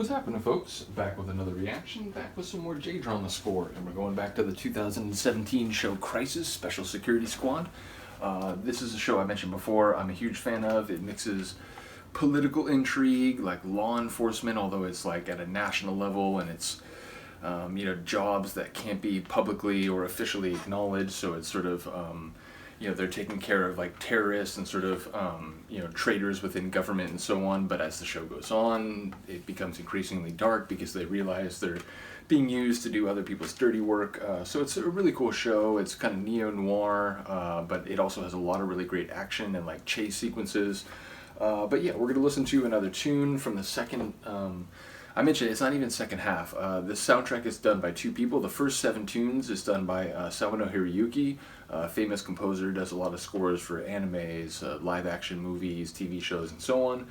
What's happening, folks? Back with another reaction, back with some more J-Drama score, and we're going back to the 2017 show Crisis Special Security Squad. This is a show I mentioned before I'm a huge fan of. It mixes political intrigue, like law enforcement, although it's like at a national level, and it's jobs that can't be publicly or officially acknowledged, so it's sort of they're taking care of like terrorists and sort of traitors within government and so on. But as the show goes on, it becomes increasingly dark because they realize they're being used to do other people's dirty work. So it's a really cool show. It's kind of neo-noir, but it also has a lot of really great action and like chase sequences. But yeah, we're going to listen to another tune from the second, I mentioned it's not even second half. The soundtrack is done by two people. The first 7 tunes is done by Sawano Hiroyuki, a famous composer, does a lot of scores for animes, live action movies, TV shows, and so on.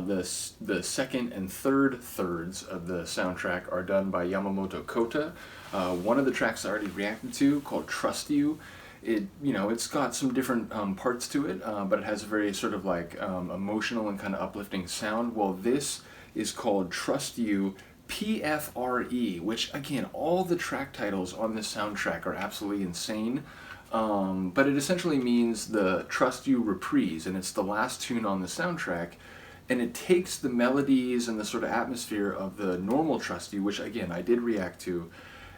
The second and third thirds of the soundtrack are done by Yamamoto Kohta. One of the tracks I already reacted to, called Trust You, it's got some different parts to it, but it has a very sort of like emotional and kind of uplifting sound. Well, this is called Trust You PFRE, which again, all the track titles on this soundtrack are absolutely insane. But it essentially means the Trust You reprise, and it's the last tune on the soundtrack, and it takes the melodies and the sort of atmosphere of the normal Trust You, which again I did react to,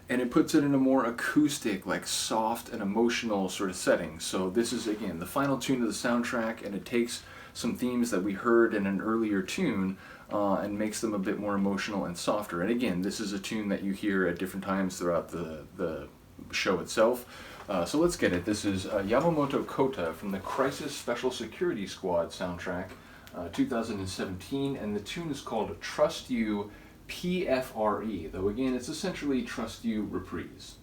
and it puts it in a more acoustic, like soft and emotional sort of setting. So this is again the final tune of the soundtrack, and it takes some themes that we heard in an earlier tune and makes them a bit more emotional and softer. And again, this is a tune that you hear at different times throughout the show itself. So let's get it. This is Yamamoto Kohta from the Crisis Special Security Squad soundtrack, 2017, and the tune is called Trust You PFRE, though again it's essentially Trust You reprise.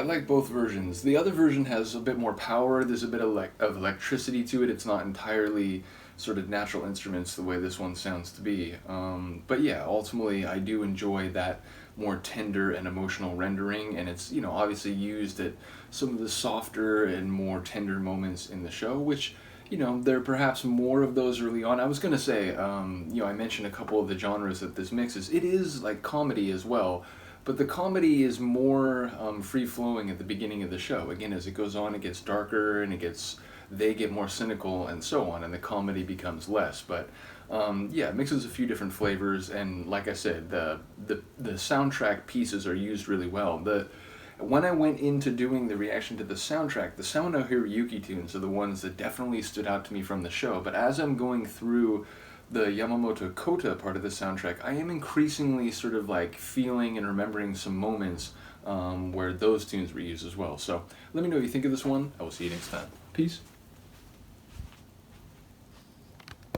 I like both versions. The other version has a bit more power. There's a bit of electricity to it. It's not entirely sort of natural instruments the way this one sounds to be. But yeah, ultimately I do enjoy that more tender and emotional rendering, and it's, you know, obviously used at some of the softer and more tender moments in the show, which, you know, there are perhaps more of those early on. I was gonna say, you know, I mentioned a couple of the genres that this mixes. It is like comedy as well, but the comedy is more free flowing at the beginning of the show. Again, as it goes on, it gets darker and they get more cynical and so on, and the comedy becomes less. But yeah, it mixes a few different flavors, and like I said, the soundtrack pieces are used really well. When I went into doing the reaction to the soundtrack, the Sawano Hiroyuki tunes are the ones that definitely stood out to me from the show. But as I'm going through the Yamamoto Kohta part of the soundtrack, I am increasingly sort of like feeling and remembering some moments where those tunes were used as well. So let me know what you think of this one. I will see you next time. Peace.